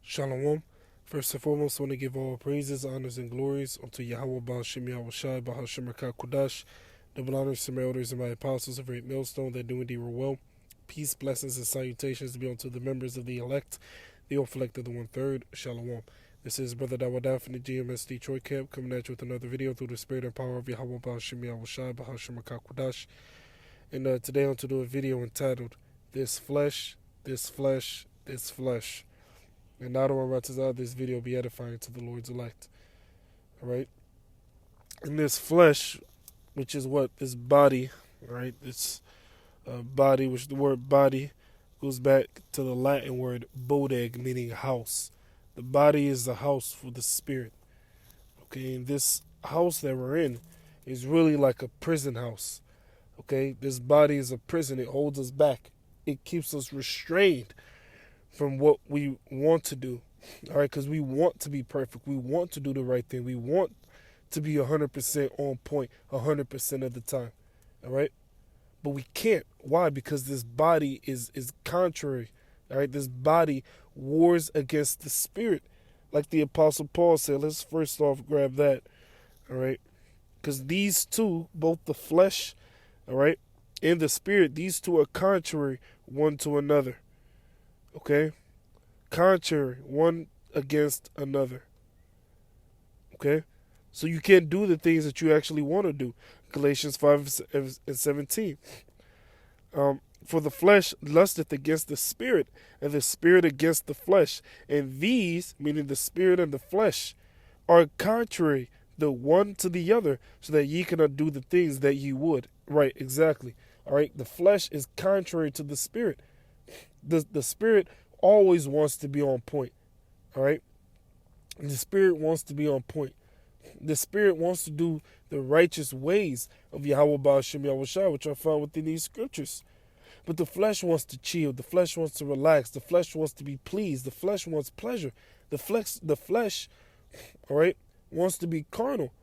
Shalom. First and foremost, I want to give all praises, honors, and glories unto YAHAWAH, YAHAWASHI, Bahashim Kodash, double honors to my elders and my apostles of Great Milestone that do indeed were well. Peace, blessings, and salutations be unto the members of the elect, the elect of the 1/3. Shalom. This is Brother Dawadah from the GMS Detroit camp coming at you with another video through the spirit and power of YAHAWAH, YAHAWASHI, Bahashim Kodash. And today I want to do a video entitled, This Flesh, This Flesh, This Flesh. And now this video will be edifying to the Lord's elect. Alright? And this flesh, which is what? This body, right? This body, which the word body goes back to the Latin word bodeg, meaning house. The body is the house for the spirit. Okay? And this house that we're in is really like a prison house. Okay? This body is a prison. It holds us back. It keeps us restrained from what we want to do, all right? Because we want to be perfect. We want to do the right thing. We want to be 100% on point 100% of the time, all right? But we can't. Why? Because this body is contrary, all right? This body wars against the spirit, like the Apostle Paul said. Let's first off grab that, all right? Because these two, both the flesh, all right, and the spirit, these two are contrary one to another. Okay? Contrary, one against another. Okay? So you can't do the things that you actually want to do. Galatians 5:17. For the flesh lusteth against the spirit, and the spirit against the flesh. And these, meaning the spirit and the flesh, are contrary the one to the other, so that ye cannot do the things that ye would. Right, exactly. All right? The flesh is contrary to the spirit. The spirit always wants to be on point, all right? The spirit wants to be on point. The spirit wants to do the righteous ways of YAHAWAH, YAHAWASHI, which I found within these scriptures. But the flesh wants to chill. The flesh wants to relax. The flesh wants to be pleased. The flesh wants pleasure. The flesh, all right, wants to be carnal,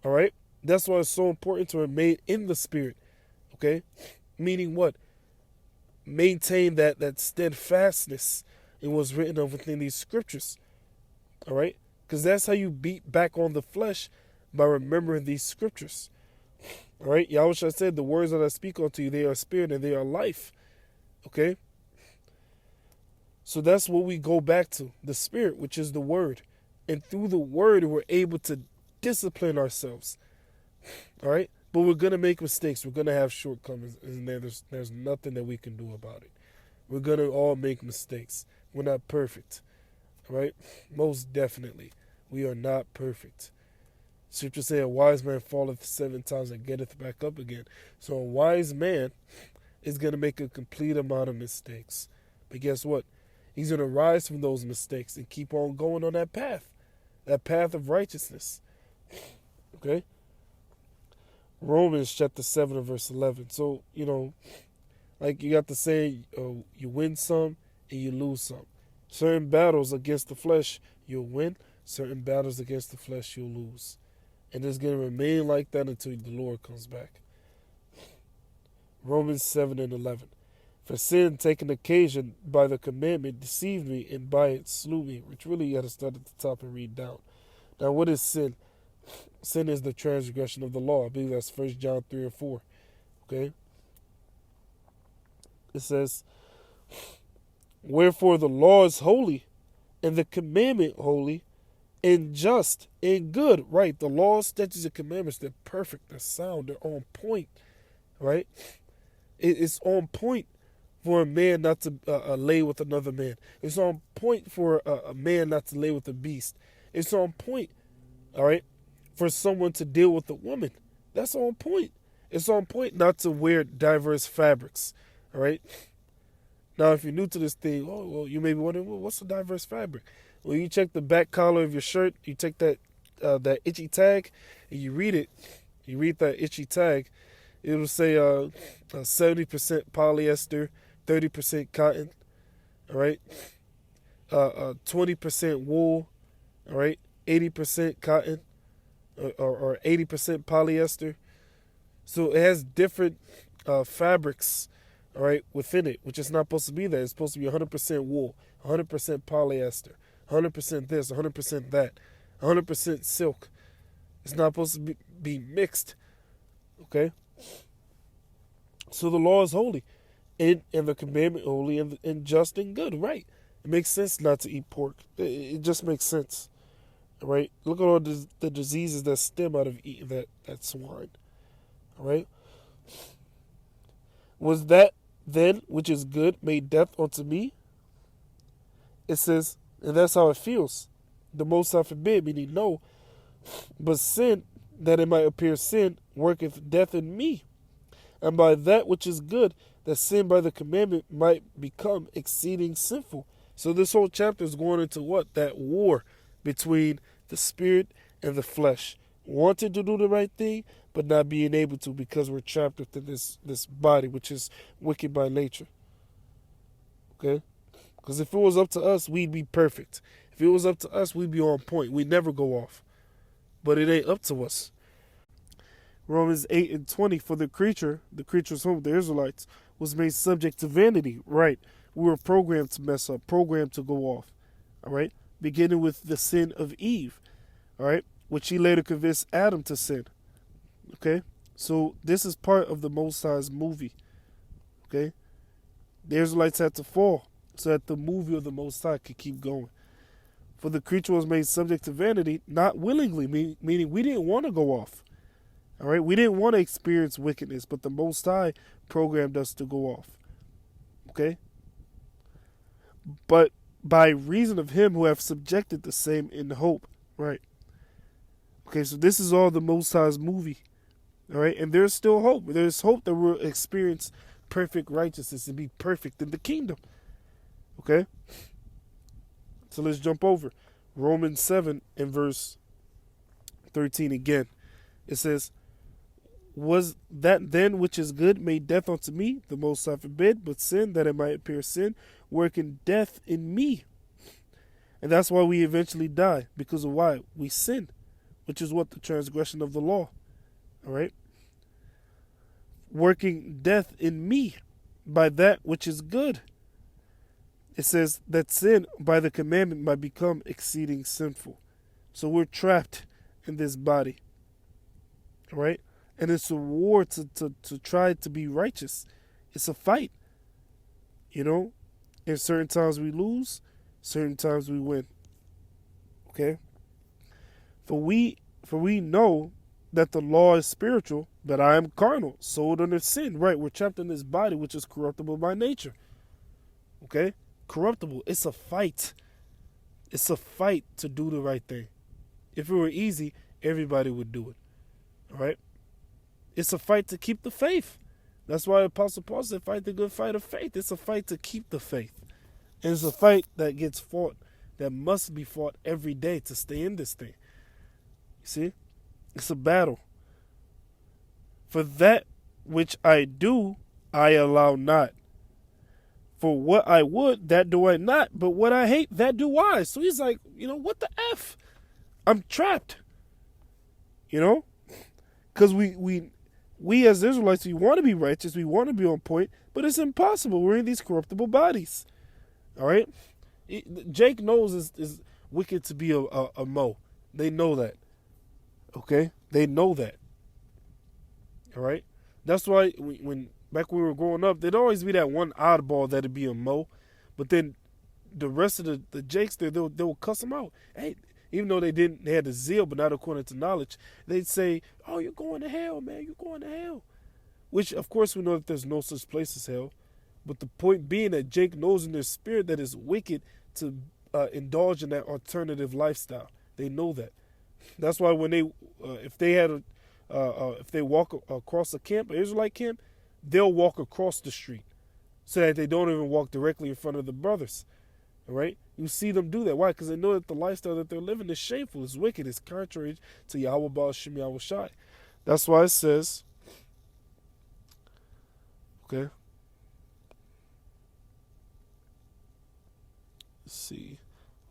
all right? That's why it's so important to remain in the spirit, okay? Meaning what? Maintain that steadfastness in what's written of within these scriptures. All right? Because that's how you beat back on the flesh, by remembering these scriptures. All right? Yahushua said, the words that I speak unto you, they are spirit and they are life. Okay? So that's what we go back to. The spirit, which is the word. And through the word, we're able to discipline ourselves. All right? But we're going to make mistakes. We're going to have shortcomings. And there's nothing that we can do about it. We're going to all make mistakes. We're not perfect. All right? Most definitely. We are not perfect. Scripture says, a wise man falleth 7 times and getteth back up again. So a wise man is going to make a complete amount of mistakes. But guess what? He's going to rise from those mistakes and keep on going on that path of righteousness. Okay? Romans chapter 7 and verse 11. So, like you got to say, you win some and you lose some. Certain battles against the flesh, you'll win. Certain battles against the flesh, you'll lose. And it's going to remain like that until the Lord comes back. Romans 7 and 11. For sin, taking occasion by the commandment, deceived me, and by it slew me. Which really you got to start at the top and read down. Now, what is sin? Sin is the transgression of the law. I believe that's 1 John 3 and 4. Okay? It says, wherefore the law is holy, and the commandment holy, and just, and good. Right? The law, statutes, and commandments, they're perfect, they're sound, they're on point. Right? It's on point for a man not to lay with another man. It's on point for a man not to lay with a beast. It's on point, all right, for someone to deal with a woman. That's on point. It's on point not to wear diverse fabrics. All right. Now, if you're new to this thing, you may be wondering, well, what's a diverse fabric? Well, you check the back collar of your shirt. You take that itchy tag, and you read it. You read that itchy tag. It'll say 70% polyester, 30% cotton. All right. 20% wool. All right. 80% cotton. Or 80% polyester. So it has different fabrics, all right, within it, which is not supposed to be there. It's supposed to be 100% wool, 100% polyester, 100% this, 100% that, 100% silk. It's not supposed to be mixed, okay? So the law is holy, and the commandment holy, and just and good, right? It makes sense not to eat pork. It just makes sense, right? Look at all the diseases that stem out of eating that swine, all right? Was that then which is good made death unto me? It says, and that's how it feels. The Most High forbid, meaning no, but sin, that it might appear sin, worketh death in me. And by that which is good, that sin by the commandment might become exceeding sinful. So this whole chapter is going into what? That war between the spirit and the flesh. Wanting to do the right thing, but not being able to because we're trapped within this body, which is wicked by nature. Okay? Because if it was up to us, we'd be perfect. If it was up to us, we'd be on point. We'd never go off. But it ain't up to us. Romans 8:20, for the creature's home, the Israelites, was made subject to vanity. Right. We were programmed to mess up, programmed to go off. All right. Beginning with the sin of Eve. All right. Which he later convinced Adam to sin. Okay. So this is part of the Most High's movie. Okay. The Israelites had to fall so that the movie of the Most High could keep going. For the creature was made subject to vanity, not willingly, meaning we didn't want to go off. All right, we didn't want to experience wickedness, but the Most High programmed us to go off. Okay? But by reason of him who have subjected the same in hope. Right. Okay, so this is all the Most High's movie. All right, and there's still hope. There's hope that we'll experience perfect righteousness and be perfect in the kingdom. Okay? So let's jump over. Romans 7 and verse 13 again. It says, was that then which is good made death unto me? The Most High forbid, but sin, that it might appear sin, working death in me. And that's why we eventually die. Because of why? We sin, which is what? The transgression of the law. All right? Working death in me by that which is good. It says that sin by the commandment might become exceeding sinful. So we're trapped in this body. All right? And it's a war to try to be righteous. It's a fight. You know? And certain times we lose, certain times we win. Okay? For we know that the law is spiritual, but I am carnal, sold under sin. Right? We're trapped in this body which is corruptible by nature. Okay? Corruptible. It's a fight. It's a fight to do the right thing. If it were easy, everybody would do it. All right? It's a fight to keep the faith. That's why Apostle Paul said, fight the good fight of faith. It's a fight to keep the faith. And it's a fight that gets fought, that must be fought every day to stay in this thing. You see? It's a battle. For that which I do, I allow not. For what I would, that do I not. But what I hate, that do I. So he's like, what the F? I'm trapped. Because we as Israelites, we want to be righteous, we want to be on point, but it's impossible. We're in these corruptible bodies. All right? Jake knows is wicked to be a Mo. They know that. Okay? They know that. All right? That's why when back when we were growing up, there'd always be that one oddball that'd be a Mo, but then the rest of the Jakes there, they'll cuss them out. Hey, even though they had the zeal, but not according to knowledge, they'd say, "Oh, you're going to hell, man. You're going to hell." Which, of course, we know that there's no such place as hell. But the point being that Jake knows in their spirit that it's wicked to indulge in that alternative lifestyle. They know that. That's why when if they walk across a camp, an Israelite camp, they'll walk across the street so that they don't even walk directly in front of the brothers. All right? You see them do that. Why? Because they know that the lifestyle that they're living is shameful, it's wicked, it's contrary to YAHAWASHI, YAHAWASHI. That's why it says, okay, let's see,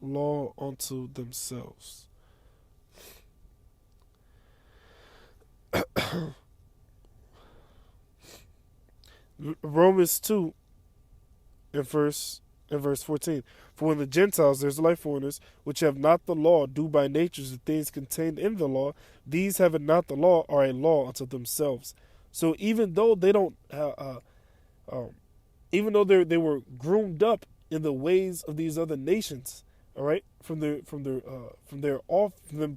law unto themselves. Romans 2 and verse 14. For when the Gentiles, there's like foreigners, which have not the law, do by nature the things contained in the law, these having not the law are a law unto themselves. So even though they don't, even though they were groomed up in the ways of these other nations, all right, from them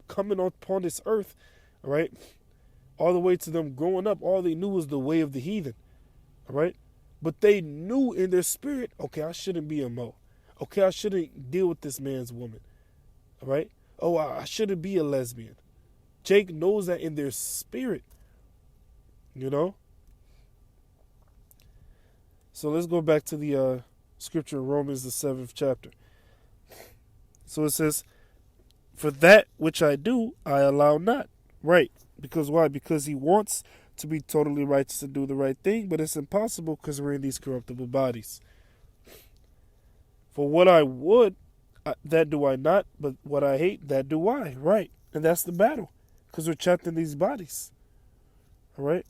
coming upon this earth, all right, all the way to them growing up, all they knew was the way of the heathen, all right. But they knew in their spirit, okay, I shouldn't be a Mo. Okay, I shouldn't deal with this man's woman. All right? Oh, I shouldn't be a lesbian. Jake knows that in their spirit. You know? So let's go back to the scripture in Romans, the 7th chapter. So it says, for that which I do, I allow not. Right. Because why? Because he wants to be totally righteous and do the right thing, but it's impossible because we're in these corruptible bodies. For what I would, that do I not, but what I hate, that do I. Right. And that's the battle, because we're trapped in these bodies. All right.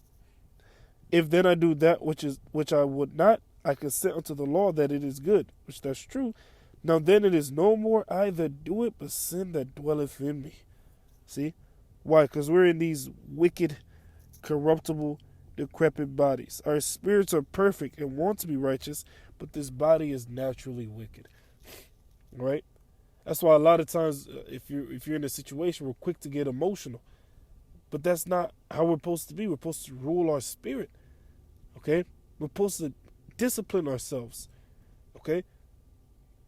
If then I do that which I would not, I consent unto the law that it is good, which that's true. Now then it is no more I that do it, but sin that dwelleth in me. See? Why? Because we're in these wicked, corruptible, decrepit bodies. Our spirits are perfect and want to be righteous, but this body is naturally wicked. Right? That's why a lot of times, if you're in a situation, we're quick to get emotional. But that's not how we're supposed to be. We're supposed to rule our spirit. Okay? We're supposed to discipline ourselves. Okay?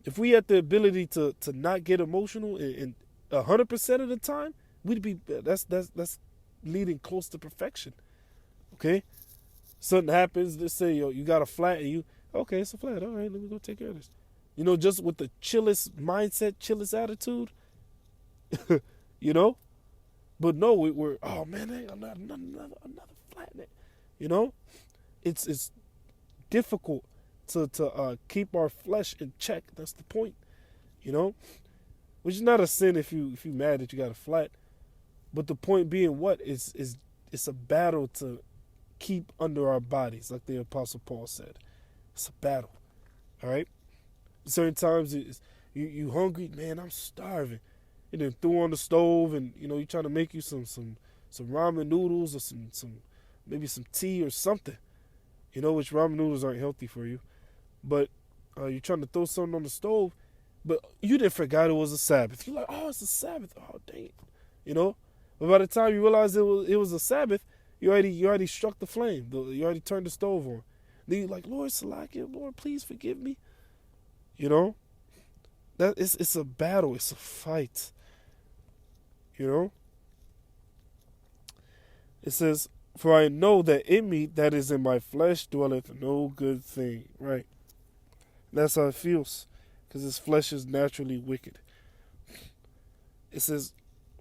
If we had the ability to not get emotional in 100% of the time, we'd be that's leading close to perfection. Okay? Something happens, let's say you got a flat and you, okay, it's a flat. All right, let me go take care of this. You know, just with the chillest mindset, chillest attitude. You know? But no, we're oh man, another flat. You know? It's difficult to keep our flesh in check. That's the point. You know? Which is not a sin if you mad that you got a flat. But the point being what is it's a battle to keep under our bodies, like the Apostle Paul said. It's a battle. All right? Certain times you hungry, man, I'm starving. You then threw on the stove and you're trying to make you some ramen noodles or some maybe some tea or something. Which ramen noodles aren't healthy for you. But you're trying to throw something on the stove, but you didn't forget it was a Sabbath. You're like, oh, it's a Sabbath. Oh, dang it. But by the time you realize it was a Sabbath, you already struck the flame. You already turned the stove on. Then you're like, Lord, Salakia, Lord, please forgive me. That it's a battle. It's a fight. It says, for I know that in me, that is in my flesh, dwelleth no good thing. Right? That's how it feels, because his flesh is naturally wicked. It says,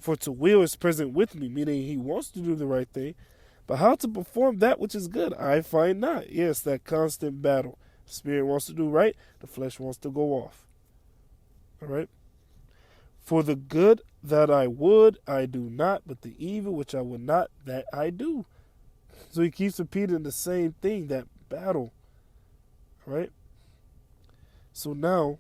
for to will is present with me, meaning he wants to do the right thing, but how to perform that which is good, I find not. Yes, that constant battle. The spirit wants to do right, the flesh wants to go off. All right? For the good that I would, I do not, but the evil which I would not, that I do. So he keeps repeating the same thing, that battle. All right? So now,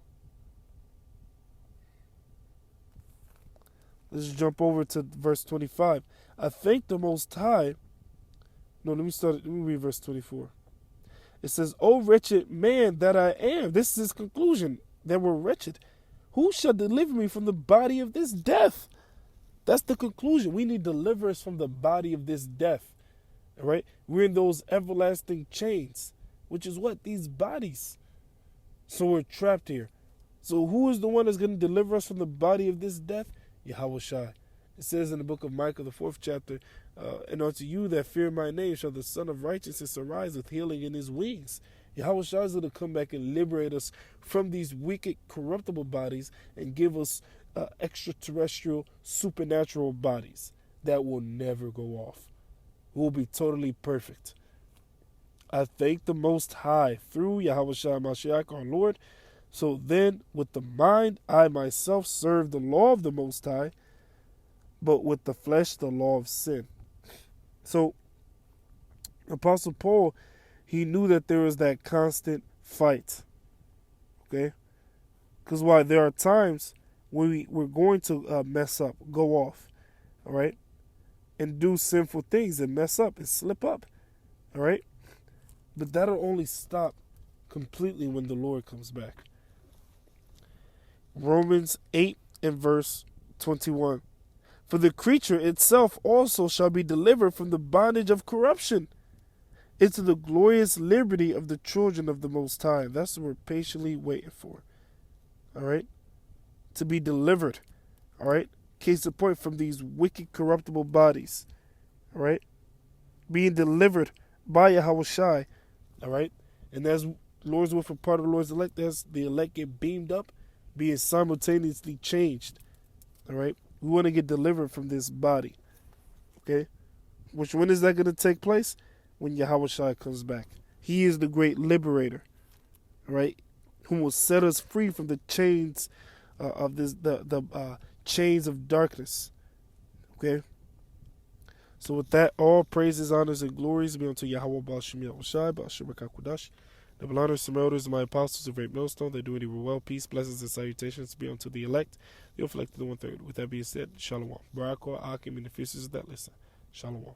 let's jump over to verse 25. I thank the Most High. No, let me read verse 24. It says, O wretched man that I am. This is his conclusion, that we're wretched. Who shall deliver me from the body of this death? That's the conclusion. We need deliverance from the body of this death. All right? We're in those everlasting chains, which is what? These bodies. So we're trapped here. So who is the one that's going to deliver us from the body of this death? YAHAWASHI. It says in the book of Micah, the 4th chapter, and unto you that fear my name shall the Son of Righteousness arise with healing in his wings. YAHAWASHI is going to come back and liberate us from these wicked, corruptible bodies and give us extraterrestrial, supernatural bodies that will never go off. We'll be totally perfect. I thank the Most High through YAHAWASHI Mashiach our Lord. So then, with the mind, I myself serve the law of the Most High, but with the flesh, the law of sin. So, Apostle Paul, He knew that there was that constant fight. Okay? Because why? There are times when we're going to mess up, go off, all right? And do sinful things and mess up and slip up, all right? But that'll only stop completely when the Lord comes back. Romans 8 and verse 21. For the creature itself also shall be delivered from the bondage of corruption into the glorious liberty of the children of the Most High. That's what we're patiently waiting for. All right? To be delivered. All right? Case in point, from these wicked, corruptible bodies. All right? Being delivered by YAHAWASHI. All right? And as Lord's will for part of the Lord's elect, as the elect get beamed up, being simultaneously changed. All right? We want to get delivered from this body. Okay? When is that going to take place? When YAHAWASHI comes back. He is the great liberator. All right? Who will set us free from the chains of this, the chains of darkness. Okay? So with that, all praises, honors, and glories be unto Yahawah Ba'ashim YAHAWASHI, Ba'ashim Kudash. Double honors to my elders and my apostles of Great Milestone. They do it well. Peace, blessings, and salutations be unto the elect, the elect of the 1/3. With that being said, Shalom. Barakah, Akim, and the fiercest that listen. Shalom.